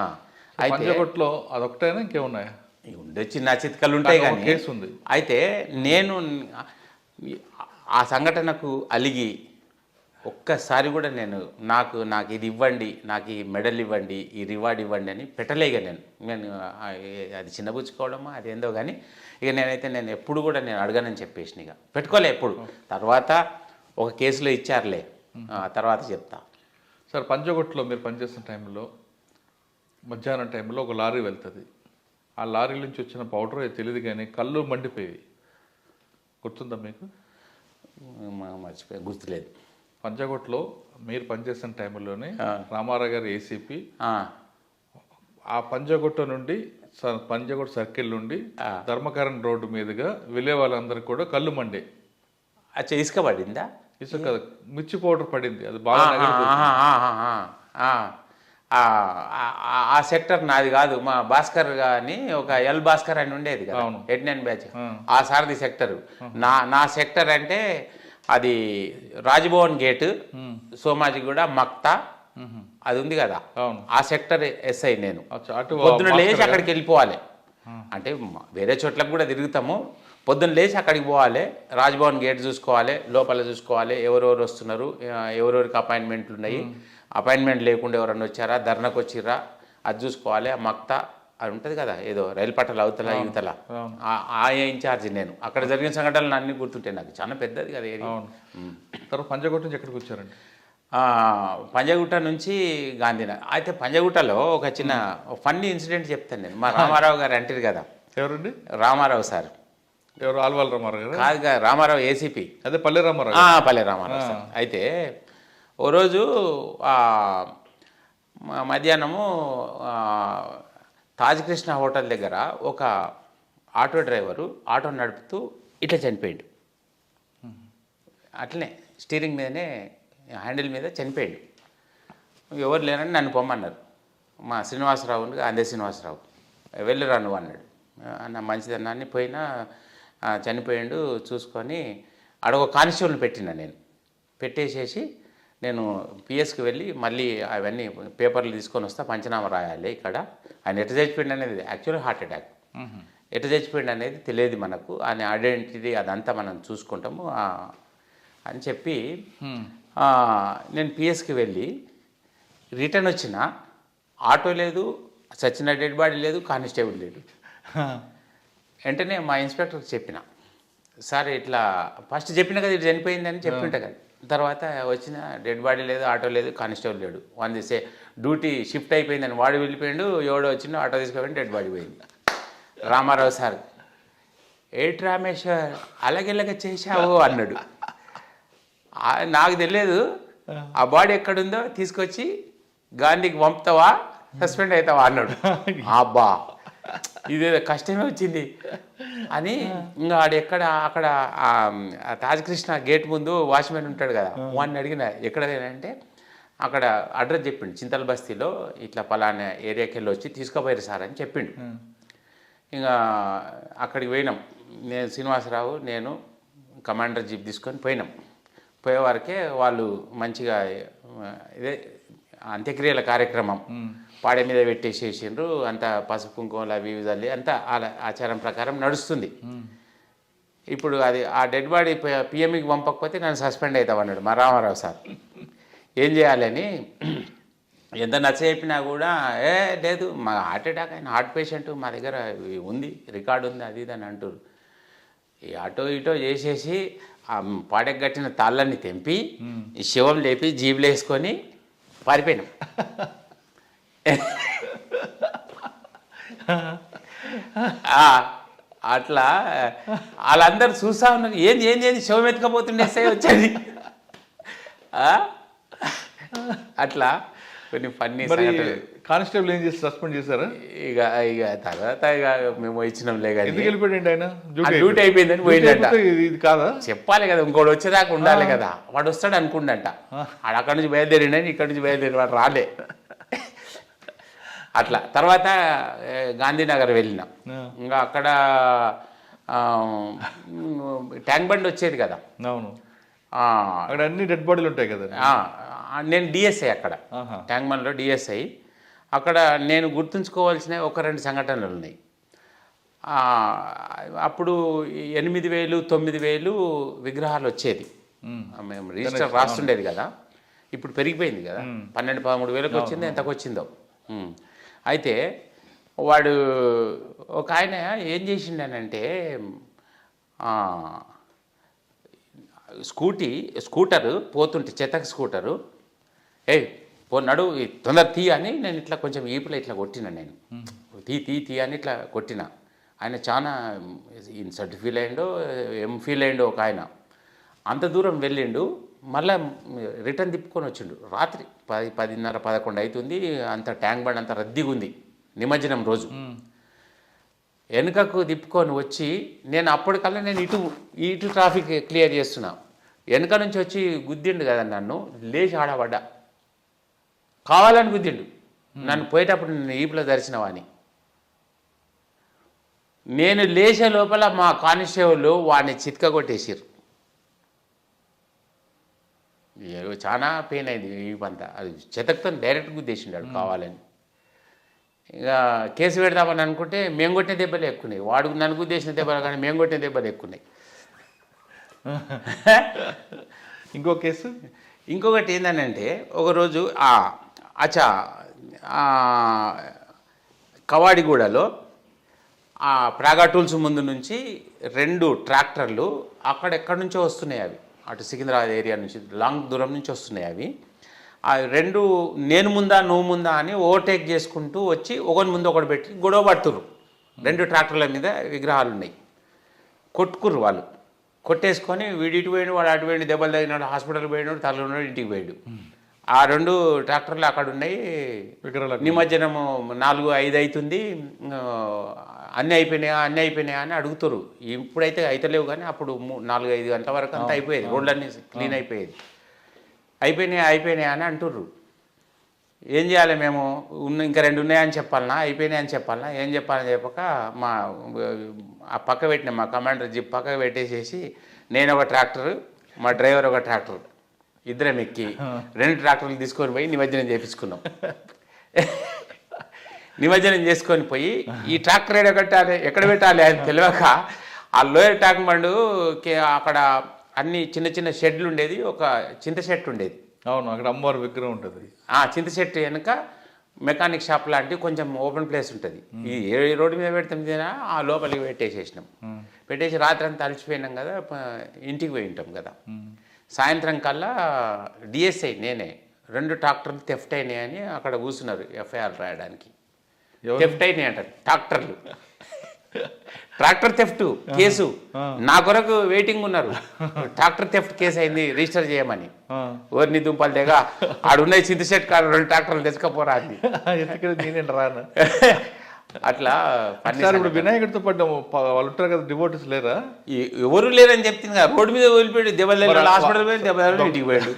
ఆ, అయితే పంజాగుట్లో అదొకటేనా ఇంకేమున్నాయా? ఉండే చిన్న చిత్కలు ఉంటాయి ఒక కానీ కేసు ఉంది. అయితే నేను ఆ సంఘటనకు అలిగి ఒక్కసారి కూడా నేను నాకు నాకు ఇది ఇవ్వండి, నాకు ఈ మెడల్ ఇవ్వండి, ఈ రివార్డ్ ఇవ్వండి అని పెట్టలేగా నేను అది చిన్నబుచ్చుకోవడమా అది ఏందో కానీ ఇక నేను ఎప్పుడు కూడా నేను అడగనని చెప్పేసిన ఇక పెట్టుకోలే ఎప్పుడు. తర్వాత ఒక కేసులో ఇచ్చారులే, తర్వాత చెప్తా. సార్ పంజాగుట్లో మీరు పనిచేస్తున్న టైంలో మధ్యాహ్నం టైంలో ఒక లారీ వెళ్తుంది. ఆ లారీ నుంచి వచ్చిన పౌడర్ తెలియదు కానీ కళ్ళు మండిపోయి గుర్తుందా మీకు? మర్చిపోయి గుర్తులేదు. పంజాగుట్లో మీరు పనిచేస్తున్న టైంలోనే రామారావు గారు ఏసీపీ ఆ పంజాగుట్ట నుండి పంజాగుట్ట సర్కిల్ నుండి ధర్మకరణ్ రోడ్డు మీదుగా వెళ్ళే వాళ్ళందరికీ కూడా కళ్ళు మండే. అచ్చా, ఇసుక పడిందా? ఇసుక మిర్చి పౌడర్ పడింది, అది బాగా ఆ సెక్టర్ నాది కాదు, మా భాస్కర్ అని ఒక ఎల్ భాస్కర్ అని ఉండేది కదా, 89 బ్యాచ్, ఆ సారథి సెక్టర్. నా సెక్టర్ అంటే అది రాజ్భవన్ గేటు, సోమాజిగూడ, మక్తా అది ఉంది కదా, ఆ సెక్టర్ ఎస్ఐ నేను. పొద్దున లేచి అక్కడికి వెళ్ళిపోవాలి. అంటే వేరే చోట్లకు కూడా తిరుగుతాము, పొద్దున్న లేచి అక్కడికి పోవాలి, రాజ్భవన్ గేట్ చూసుకోవాలి, లోపల చూసుకోవాలి ఎవరెవరు వస్తున్నారు, ఎవరెవరికి అపాయింట్మెంట్లు ఉన్నాయి, అపాయింట్మెంట్ లేకుండా ఎవరన్నా వచ్చారా, ధర్నకు వచ్చిర్రా, అది చూసుకోవాలి. ఆ మక్తా అది ఉంటుంది కదా, ఏదో రైలు పట్టాల అవతల యువతల, ఆ ఇన్ఛార్జి నేను. అక్కడ జరిగిన సంఘటనలు అన్నీ గుర్తుంటాయి నాకు, చాలా పెద్దది కదా ఏరియా. తర్వాత పంజాగుట్ట నుంచి ఎక్కడికి వచ్చారండి? పంజాగుట్ట నుంచి గాంధీనగర్. అయితే పంజాగుట్టలో ఒక చిన్న ఫన్నీ ఇన్సిడెంట్ చెప్తాను నేను. మా రామారావు గారు అంటారు కదా. ఎవరండి? రామారావు సార్. ఎవరు? ఆల్వాల్ రామారావు గారు? కాదుగా, రామారావు ఏసీపీ. అదే పల్లె రామారావు. పల్లె రామారావు సార్. అయితే ఓ రోజు మధ్యాహ్నము తాజ్ కృష్ణ హోటల్ దగ్గర ఒక ఆటో డ్రైవరు ఆటో నడుపుతూ ఇట్లా చనిపోయాడు. అట్లనే స్టీరింగ్ మీదనే, హ్యాండిల్ మీద చనిపోయాడు. ఎవరు లేరని నన్ను పొమ్మన్నారు. మా శ్రీనివాసరావు, అందే శ్రీనివాసరావు, వెళ్ళిరా నువ్వు అన్నాడు. అన్న మంచిదన్నా అని పోయినా, చనిపోయాడు చూసుకొని అడగ కానిస్టేబుల్ని పెట్టినా నేను. పెట్టేసేసి నేను పిఎస్కి వెళ్ళి మళ్ళీ అవన్నీ పేపర్లు తీసుకొని వస్తా, పంచనామా రాయాలి ఇక్కడ. ఆయన ఎట్ట చచ్చిపోయింది అనేది, యాక్చువల్గా హార్ట్ అటాక్, ఎట్ట చచ్చిపోయింది అనేది తెలియదు మనకు, ఆయన ఐడెంటిటీ అదంతా మనం చూసుకుంటాము అని చెప్పి నేను పిఎస్కి వెళ్ళి రిటర్న్ వచ్చిన, ఆటో లేదు, సచిన డెడ్ బాడీ లేదు, కానిస్టేబుల్ లేడు. వెంటనే మా ఇన్స్పెక్టర్కి చెప్పిన, సార్ ఇట్లా ఫస్ట్ చెప్పిన కదా ఇటు చనిపోయిందని చెప్పింట కదా, తర్వాత వచ్చిన డెడ్ బాడీ లేదు, ఆటో లేదు, కానిస్టేబుల్ లేడు, వన్ దిసే డ్యూటీ షిఫ్ట్ అయిపోయిందని వాడు వెళ్ళిపోయాడు, ఎవడో వచ్చిండు ఆటో తీసుకుపోయింది, డెడ్ బాడీ పోయింది. రామారావు సార్, ఏటి రామేశ్వర్ అలాగెలాగ చేశావు అన్నాడు. నాకు తెలియదు ఆ బాడీ ఎక్కడుందో తీసుకొచ్చి గాంధీకి పంపుతావా, సస్పెండ్ అవుతావా అన్నాడు. అబ్బా ఇదేదో కష్టమే వచ్చింది అని. ఇంకా ఆడెక్కడ అక్కడ తాజ్ కృష్ణ గేట్ ముందు వాచ్మెన్ ఉంటాడు కదా, వాడిని అడిగిన ఎక్కడ అంటే అక్కడ అడ్రస్ చెప్పిండు, చింతల బస్తీలో ఇట్లా పలానా ఏరియాకి వెళ్ళి వచ్చి తీసుకుపోయారు సార్ అని చెప్పిండు. ఇంకా అక్కడికి పోయినాం, నేను శ్రీనివాసరావు నేను కమాండర్ జీప్ తీసుకొని పోయినాం. పోయేవారికే వాళ్ళు మంచిగా ఇదే అంత్యక్రియల కార్యక్రమం పాడే మీద పెట్టేసేసిండ్రు, అంతా పసుపు కుంకుమలు అవి చల్లి అంతా ఆచారం ప్రకారం నడుస్తుంది. ఇప్పుడు అది ఆ డెడ్ బాడీ పిఎంఈకి పంపకపోతే నన్ను సస్పెండ్ అవుతామన్నాడు మా రామారావు సార్. ఏం చేయాలని ఎంత నచ్చ చెప్పినా కూడా లేదు, మా హార్ట్ అటాక్ అయిన హార్ట్ పేషెంట్ మా దగ్గర ఉంది, రికార్డు ఉంది, అది ఇది అని అంటారు. ఈ అటో ఇటో చేసేసి ఆ పాడెకి కట్టిన తాళ్ళని తెంపి ఈ శివం లేపి జీబులు వేసుకొని పారిపోయినాం. అట్లా వాళ్ళందరూ చూసా ఉన్నారు, ఏంది శవం ఎత్తుకపోతుండే ఎస్ఐ వచ్చేది. అట్లా కొన్ని ఫన్నీ. కానిస్టేబుల్ ఏం చేసి సస్పెండ్ చేశారా? ఇక తర్వాత ఇక మేము ఇచ్చినాంలే కానీ వెళ్ళిపోయాడు ఆయన, డ్యూటీ అయిపోయిందని పోయిందంట. ఇది కాదా చెప్పాలి కదా, ఇంకోటి వచ్చేదాకా ఉండాలి కదా, వాడు వస్తాడు అనుకుండంట. వాడు అక్కడి నుంచి బయలుదేరిండని ఇక్కడి నుంచి బయలుదేరి వాడు రాలే. అట్లా తర్వాత గాంధీనగర్ వెళ్ళినాం. ఇంకా అక్కడ ట్యాంక్ బండ్ వచ్చేది కదా. అవును, అక్కడ అన్ని డెడ్ బాడీలు ఉంటాయి కదా. నేను డిఎస్ఐ అక్కడ ట్యాంక్ బండ్లో డిఎస్ఐ. అక్కడ నేను గుర్తుంచుకోవాల్సిన ఒక 2 సంఘటనలు ఉన్నాయి. అప్పుడు 8,000 9,000 విగ్రహాలు వచ్చేది. మేము రిజిస్టర్ రాస్తుండేది కదా, ఇప్పుడు పెరిగిపోయింది కదా, 12-13 వేలకు వచ్చింది, ఎంతకు వచ్చిందో. అయితే వాడు ఒక ఆయన ఏం చేసిండనంటే స్కూటరు పోతుంటే, చెత్తకు స్కూటరు, పోన్నాడు తొందర తీ అని నేను ఇట్లా కొంచెం ఈపులో ఇట్లా కొట్టిన, నేను తీ అని ఇట్లా కొట్టిన. ఆయన చాలా ఇన్సల్ట్ ఫీల్ అయ్యిండో ఫీల్ అయ్యిండో ఒక ఆయన. అంత దూరం వెళ్ళిండు, మళ్ళీ రిటర్న్ తిప్పుకొని వచ్చిండు. రాత్రి 10:30 11 అవుతుంది. అంత ట్యాంక్ బండ్ అంత రద్దీగా ఉంది నిమజ్జనం రోజు. వెనుకకు తిప్పుకొని వచ్చి నేను అప్పటికల్లా నేను ఇటు ట్రాఫిక్ క్లియర్ చేస్తున్నా. వెనుక నుంచి వచ్చి గుద్దిండు కదా నన్ను, లేచి ఆడబడ్డా. కావాలని గుద్దిండు నన్ను. పోయేటప్పుడు నేను ఈపులో దర్శనవాని. నేను లేచే లోపల మా కానిస్టేబుల్ వాడిని చిత్క కొట్టేసారు. చాలా పెయిన్ అయింది ఈపంతా. అది చెతక్తో డైరెక్ట్ గుద్దేసిండాడు కావాలని. ఇక కేసు పెడదామని అనుకుంటే మేము కొట్టిన దెబ్బలు ఎక్కున్నాయి, వాడు నన్ను గుద్దేసిన దెబ్బలు కానీ మేము కొట్టిన దెబ్బలు ఎక్కున్నాయి. ఇంకొకటి ఏంటంటే ఒకరోజు కవాడిగూడలో ప్రాగా టూల్స్ ముందు నుంచి 2 ట్రాక్టర్లు అక్కడెక్కడి నుంచో వస్తున్నాయి. అవి అటు సికింద్రాబాద్ ఏరియా నుంచి లాంగ్ దూరం నుంచి వస్తున్నాయి. అవి 2 నేను ముందా నువ్వు ముందా అని ఓవర్టేక్ చేసుకుంటూ వచ్చి ఒకరి ముందు ఒకటి పెట్టి గొడవ పడుతుర్రు. 2 ట్రాక్టర్ల మీద విగ్రహాలు ఉన్నాయి. కొట్టుకుర్రు వాళ్ళు. కొట్టేసుకొని వీడి ఇటు పోయాడు, వాడు అటు పోయాడు, దెబ్బలు తగినాడు, హాస్పిటల్ పోయాడు, తల ఉన్నాడు, ఇంటికి పోయాడు. ఆ 2 ట్రాక్టర్లు అక్కడ ఉన్నాయి. నిమజ్జనము 4-5 అవుతుంది. అన్నీ అయిపోయినాయా అని అడుగుతారు. ఇప్పుడైతే అయితలేవు, కానీ అప్పుడు 4-5 గంటల వరకు అంతా అయిపోయేది, రోడ్లన్నీ క్లీన్ అయిపోయేది. అయిపోయినాయా అని అంటుర్రు. ఏం చేయాలి మేము? ఇంకా 2 ఉన్నాయని చెప్పాలనా, అయిపోయినాయని చెప్పాలనా, ఏం చెప్పాలని చెప్పక ఆ పక్క పెట్టిన మా కమాండర్ జీప్ పక్కకు పెట్టేసేసి నేను ఒక ట్రాక్టర్, మా డ్రైవర్ ఒక ట్రాక్టర్, ఇద్దరం ఎక్కి 2 ట్రాక్టర్లు తీసుకొని పోయి నిమజ్జనం చేయించుకున్నాం. నిమజ్జనం చేసుకొని పోయి ఈ ట్రాక్టర్ ఎక్కడ పెట్టాలి అని తెలియక ఆ లోయర్ ట్యాంక్ బండ్ అక్కడ అన్ని చిన్న చిన్న షెడ్లు ఉండేది. ఒక చింత చెట్టు ఉండేది. అవును, అక్కడ అమ్మవారి విగ్రహం ఉంటుంది. చింత చెట్టు వెనుక మెకానిక్ షాప్ లాంటి కొంచెం ఓపెన్ ప్లేస్ ఉంటుంది. ఈ రోడ్డు మీద పెడతాం ఆ లోపలికి పెట్టేసేసినాం. పెట్టేసి రాత్రి అంతా అలసిపోయినాం కదా, ఇంటికి పోయి ఉంటాం కదా. సాయంత్రం కల్లా డిఎస్ఐ నేనే 2 ట్రాక్టర్లు థెఫ్ట్ అయినాయని అక్కడ కూర్చున్నారు ఎఫ్ఐఆర్ రాయడానికి. థెఫ్ట్ అయినాయి అంటారు ట్రాక్టర్లు. ట్రాక్టర్ థెఫ్ట్ కేసు నా కొరకు వెయిటింగ్ ఉన్నారు. ట్రాక్టర్ థెఫ్ట్ కేసు అయింది, రిజిస్టర్ చేయమని. ఓర్ని దుంపలు తెగ ఆడున్నాయి చింతశెట్ కాదు, 2 ట్రాక్టర్లు తెచ్చుకపోరా అని. అట్లా ఇప్పుడు వినాయకుడితో పడ్డాము. వాళ్ళు ఉంటారు కదా, డివోటీస్ లేరా? ఎవరు లేరని చెప్తుంది కదా. రోడ్డు మీద వదిలిపోయాడు, దెబ్బలు హాస్పిటల్ పోయి దెబ్బలు ఇంటికి పోయాడు.